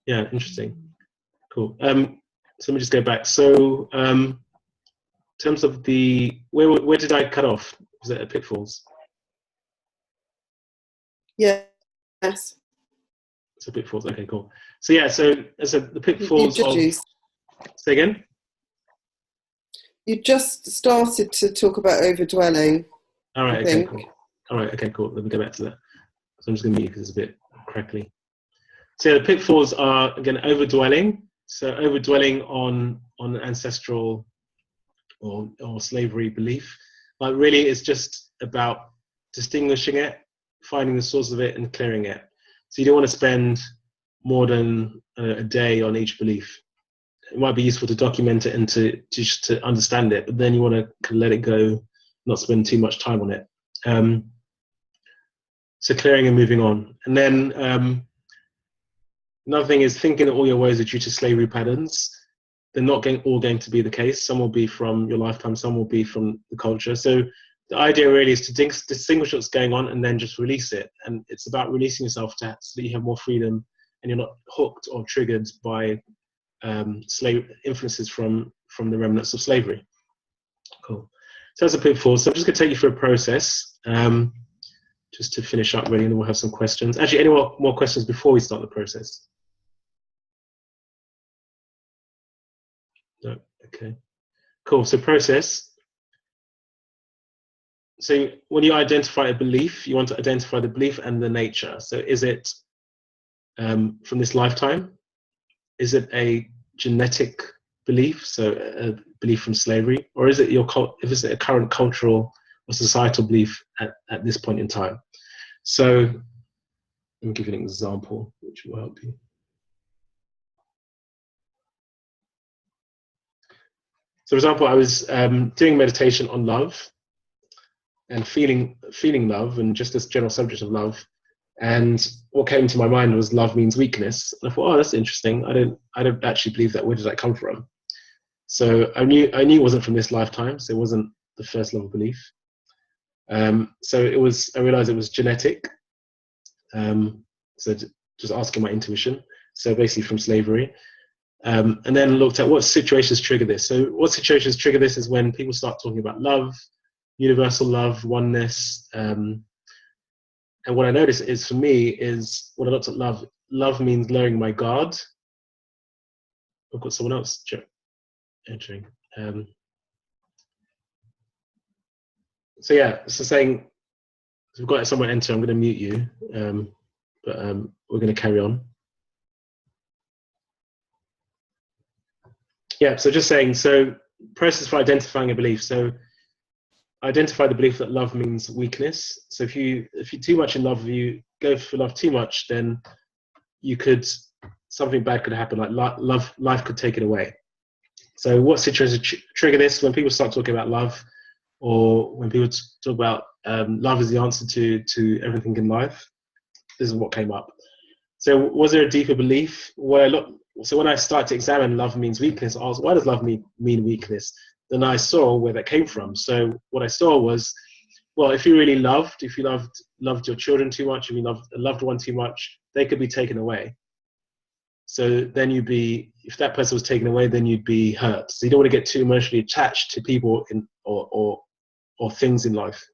Interesting, cool. So let me just go back. So in terms of where did I cut off? Was it at Pitfalls? Yes. So Pitfalls. Okay, cool. So the Pitfalls of. Say again. You just started to talk about overdwelling. All right. Okay. Cool. All right. Okay. Cool. Let me go back to that. So I'm just going to mute because it's a bit crackly. So the pitfalls are again overdwelling. So overdwelling on ancestral or slavery belief. Like really, it's just about distinguishing it, finding the source of it, and clearing it. So you don't want to spend more than a day on each belief. It might be useful to document it and to understand it, but then you want to let it go, not spend too much time on it. So clearing and moving on. And then another thing is thinking that all your woes are due to slavery patterns. They're not all going to be the case. Some will be from your lifetime, some will be from the culture. So the idea really is to distinguish what's going on and then just release it. And it's about releasing yourself so that you have more freedom and you're not hooked or triggered by slave influences from the remnants of slavery. Cool. So that's a pitfall. So I'm just going to take you through a process just to finish up really, and then we'll have some questions. Actually, any more questions before we start the process? No. Okay. Cool. So process. So when you identify a belief, you want to identify the belief and the nature. So is it from this lifetime? Is it a genetic belief, so a belief from slavery, or is it is it a current cultural or societal belief at this point in time? So let me give you an example which will help you. So for example, I was doing meditation on love and feeling love and just this general subject of love. And what came to my mind was love means weakness. And I thought, oh, that's interesting. I don't actually believe that. Where did that come from? So I knew it wasn't from this lifetime. So it wasn't the first level belief. So I realized it was genetic. So just asking my intuition. So basically from slavery. And then looked at what situations trigger this. So what situations trigger this is when people start talking about love, universal love, oneness. And what I noticed is, for me, is when I looked at love means lowering my guard. I've got someone else entering. So saying, so we've got someone enter, I'm going to mute you, but we're going to carry on. Yeah, so just saying, so process for identifying a belief. So identify the belief that love means weakness. So if you're too much in love, if you go for love too much, then something bad could happen, like life could take it away. So what situations trigger this? When people start talking about love, or when people talk about love is the answer to everything in life, this is what came up. So was there a deeper belief so when I started to examine love means weakness, I asked, why does love mean weakness? Then I saw where that came from. So what I saw was, well, if you really loved your children too much, if you loved a loved one too much, they could be taken away. So then if that person was taken away, then you'd be hurt. So you don't want to get too emotionally attached to people or things in life.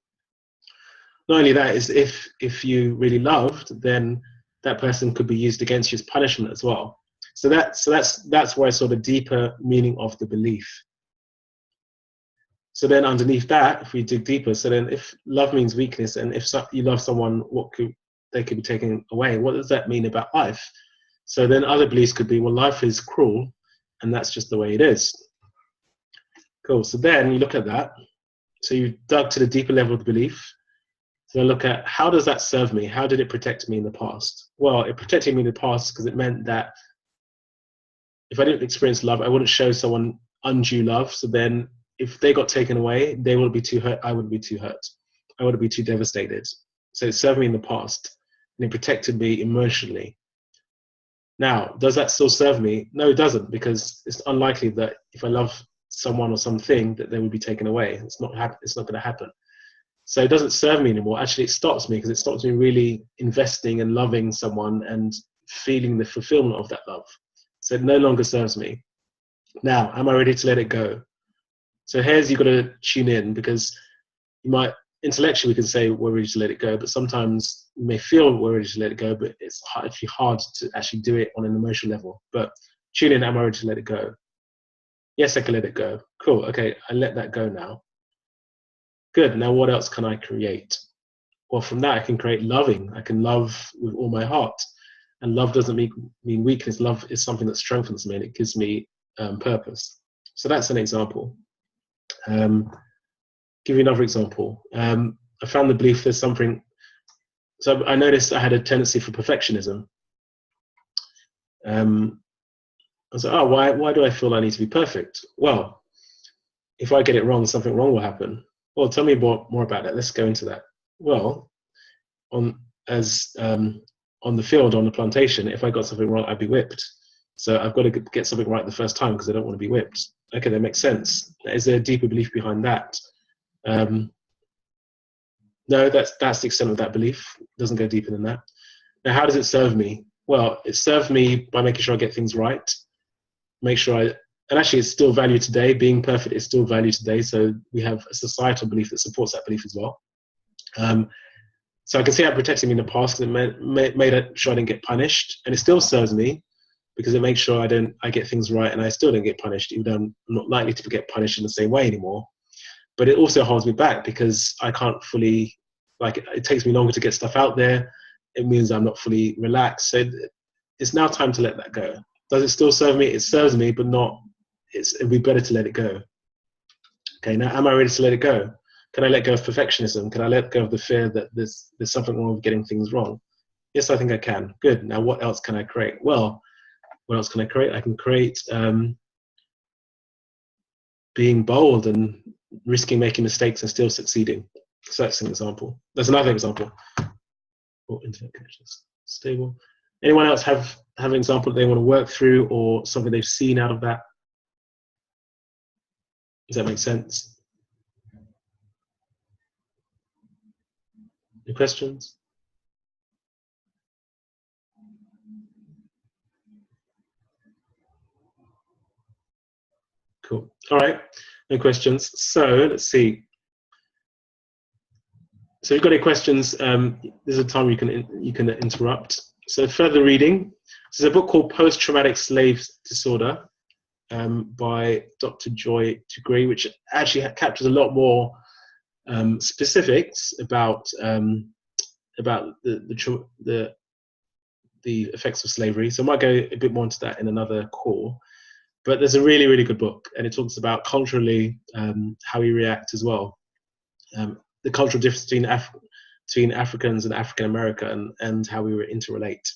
Not only that, is if you really loved, then that person could be used against you as punishment as well. So that's why I saw the deeper meaning of the belief. So then underneath that, if we dig deeper, so then if love means weakness, and if you love someone, they could be taken away? What does that mean about life? So then other beliefs could be, well, life is cruel, and that's just the way it is. Cool. So then you look at that. So you dug to the deeper level of the belief. So look at, how does that serve me? How did it protect me in the past? Well, it protected me in the past because it meant that if I didn't experience love, I wouldn't show someone undue love. So then if they got taken away, they would be too hurt. I wouldn't be too hurt. I would be too devastated. So it served me in the past, and it protected me emotionally. Now, does that still serve me? No, it doesn't, because it's unlikely that if I love someone or something that they would be taken away. It's not going to happen. So it doesn't serve me anymore. Actually, it stops me, because it stops me really investing and loving someone and feeling the fulfillment of that love. So it no longer serves me. Now, am I ready to let it go? So here's, you've got to tune in, because you might, intellectually we can say we're ready to let it go, but sometimes you may feel we're ready to let it go, but it's actually hard to actually do it on an emotional level. But tune in, am I ready to let it go? Yes, I can let it go. Cool, okay, I let that go now. Good, now what else can I create? Well, from that I can create loving. I can love with all my heart. And love doesn't mean weakness. Love is something that strengthens me, and it gives me purpose. So that's an example. Give you another example. I found the belief there's something. So I noticed I had a tendency for perfectionism. I was like, oh, why do I feel I need to be perfect? Well, if I get it wrong, something wrong will happen. Well, tell me more about that. Let's go into that. Well, on the field, on the plantation, if I got something wrong, I'd be whipped. So I've got to get something right the first time, because I don't want to be whipped. Okay, that makes sense. Is there a deeper belief behind that? No, that's the extent of that belief. It doesn't go deeper than that. Now, how does it serve me? Well, it served me by making sure I get things right. Make sure and actually it's still valued today. Being perfect is still valued today. So we have a societal belief that supports that belief as well. So I can see how it protected me in the past, because it made sure I didn't get punished. And it still serves me, because it makes sure I get things right, and I still don't get punished, even though I'm not likely to get punished in the same way anymore. But it also holds me back, because I can't fully, it takes me longer to get stuff out there. It means I'm not fully relaxed. So it's now time to let that go. Does it still serve me? It serves me, but it'd be better to let it go. Okay, now am I ready to let it go? Can I let go of perfectionism? Can I let go of the fear that there's something wrong with getting things wrong? Yes, I think I can. Good. Now what else can I create? Well, what else can I create? I can create being bold and risking making mistakes and still succeeding. So that's an example. That's another example. Oh, internet connections stable. Anyone else have an example that they want to work through, or something they've seen out of that? Does that make sense? Any questions? Cool. All right. No questions. So let's see. So if you've got any questions, there's a time you can interrupt. So further reading. There's a book called Post-Traumatic Slave Disorder by Dr. Joy Degree, which actually captures a lot more specifics about the effects of slavery. So I might go a bit more into that in another call. But there's a really, really good book, and it talks about culturally how we react as well. The cultural difference between Africans and African America, and how we interrelate.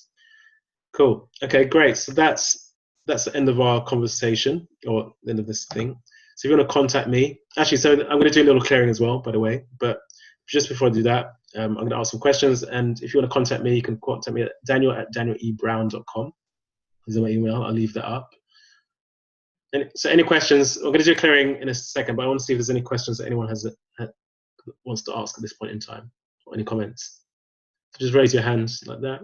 Cool. Okay, great. So that's the end of our conversation, or the end of this thing. So if you want to contact me, actually, so I'm going to do a little clearing as well, by the way. But just before I do that, I'm going to ask some questions. And if you want to contact me, you can contact me at daniel@danielebrown.com. Is my email. I'll leave that up. And so any questions? We're going to do a clearing in a second, but I want to see if there's any questions that anyone wants to ask at this point in time, or any comments. So just raise your hands like that.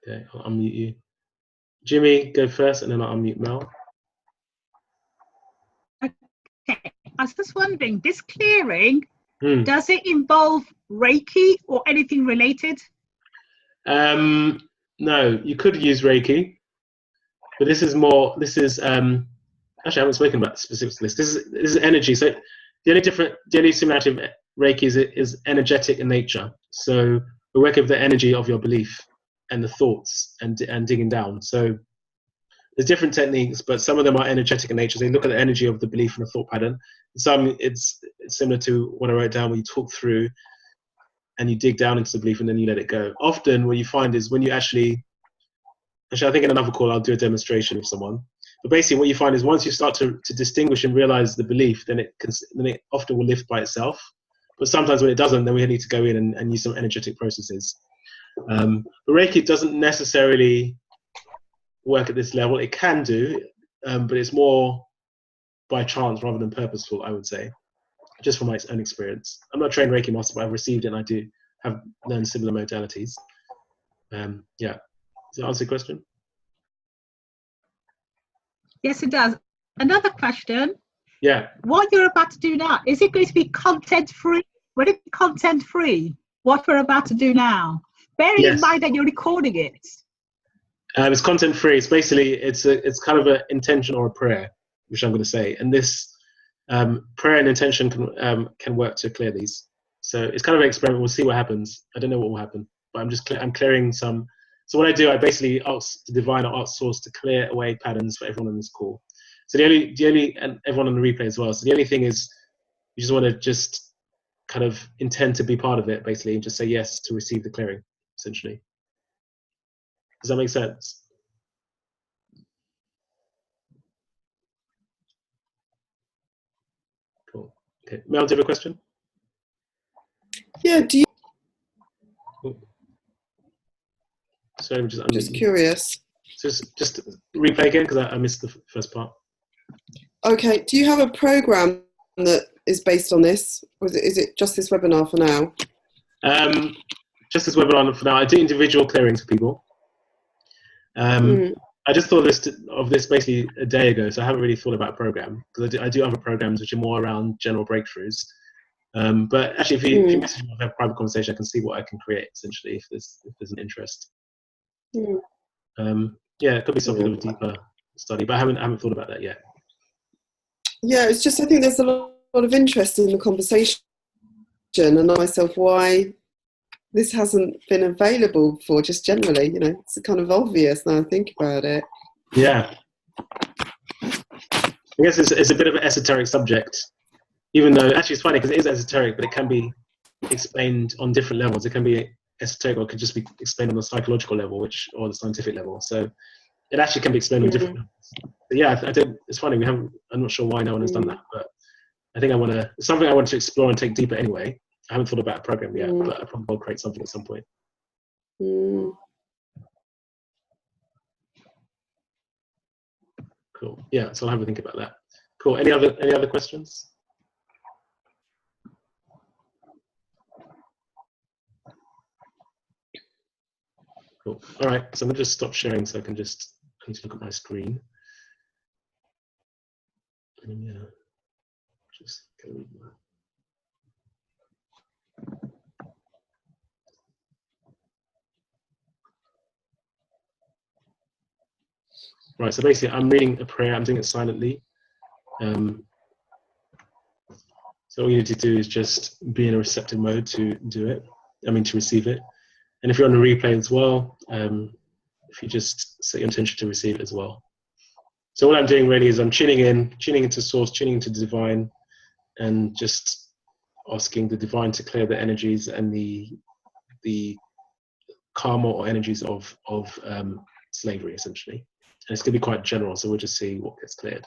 Okay, I'll unmute you. Jimmy, go first, and then I'll unmute Mel. Okay, I was just wondering, this clearing, does it involve Reiki or anything related? No, you could use Reiki, but this is more. This is actually I haven't spoken about the specifics of this. This is energy. So the only similarity of Reiki is energetic in nature. So we work with the energy of your belief and the thoughts and digging down. So there's different techniques, but some of them are energetic in nature. So you look at the energy of the belief and the thought pattern. Some it's similar to what I wrote down, where you talk through and you dig down into the belief and then you let it go. Often what you find is when you actually I think in another call I'll do a demonstration with someone. But basically what you find is once you start to distinguish and realize the belief, then it often will lift by itself. But sometimes when it doesn't, then we need to go in and use some energetic processes. But Reiki doesn't necessarily work at this level. It can do, but it's more by chance rather than purposeful, I would say, just from my own experience. I'm not a trained Reiki master, but I've received it and I do have learned similar modalities. Yeah. Does that answer your question? Yes, it does. Another question. Yeah. What you're about to do now, is it going to be content free? Will it be content free? What we're about to do now? Bearing in mind that you're recording it. It's content free. It's basically it's kind of an intention or a prayer, which I'm going to say. And this prayer and intention can work to clear these. So it's kind of an experiment. We'll see what happens. I don't know what will happen, but I'm clearing some. So what I do, I basically ask the divine or ask source to clear away patterns for everyone on this call. So the only and everyone on the replay as well. So the only thing is, you just want to just kind of intend to be part of it, basically, and just say yes to receive the clearing, essentially. Does that make sense? Cool. Okay, Mel, do you have a question? Yeah. Do you? Sorry, I'm just curious. Just replay again because I missed the first part. Okay. Do you have a program that is based on this, or is it just this webinar for now? Just this webinar for now. I do individual clearings for people. I just thought of this basically a day ago, so I haven't really thought about a program because I do other programs which are more around general breakthroughs. But actually, if you message me, have a private conversation, I can see what I can create essentially if there's an interest. Yeah, it could be something of a deeper study, but I haven't thought about that yet. Yeah, it's just I think there's a lot of interest in the conversation, and myself why this hasn't been available before. Just generally, it's kind of obvious now I think about it. Yeah, I guess it's a bit of an esoteric subject, even though actually it's funny because it is esoteric, but it can be explained on different levels. It can be esoteric, or it could just be explained on the psychological level, or the scientific level. So it actually can be explained on different levels. But yeah, I think it's funny. I'm not sure why no one has done that, but I think it's something I want to explore and take deeper anyway. I haven't thought about a program yet, but I probably will create something at some point. Cool. Yeah, so I'll have a think about that. Cool. Any other questions? Cool. All right. So I'm gonna just stop sharing so I can just need to look at my screen. And yeah, just go read that. Right, so basically I'm reading a prayer, I'm doing it silently. So all you need to do is just be in a receptive mode to do it, to receive it. And if you're on a replay as well, if you just set your intention to receive it as well. So what I'm doing really is I'm tuning into source, tuning into the divine, and just asking the divine to clear the energies and the karma or energies of slavery, essentially. And it's going to be quite general, so we'll just see what gets cleared.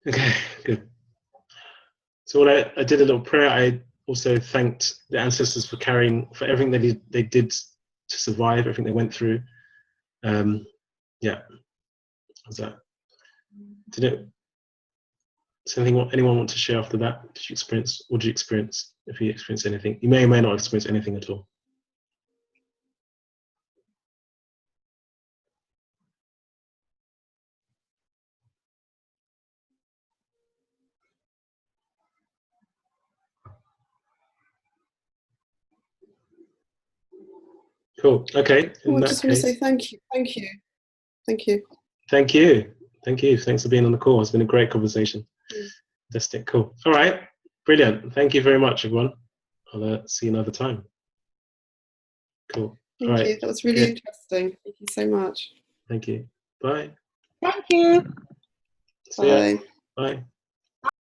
Okay, good. So when I did a little prayer, I also thanked the ancestors for everything they did to survive, everything they went through. Yeah, how's that? Is anyone want to share after that? Did you experience, what did you experience? If you experienced anything, you may or may not experience anything at all. Cool. Okay. I just want to say thank you. Thank you. Thank you. Thank you. Thank you. Thanks for being on the call. It's been a great conversation. Fantastic. Cool. All right. Brilliant. Thank you very much, everyone. I'll see you another time. Cool. Thank you. That was really interesting. Thank you so much. Thank you. Bye. Thank you. See ya. Bye.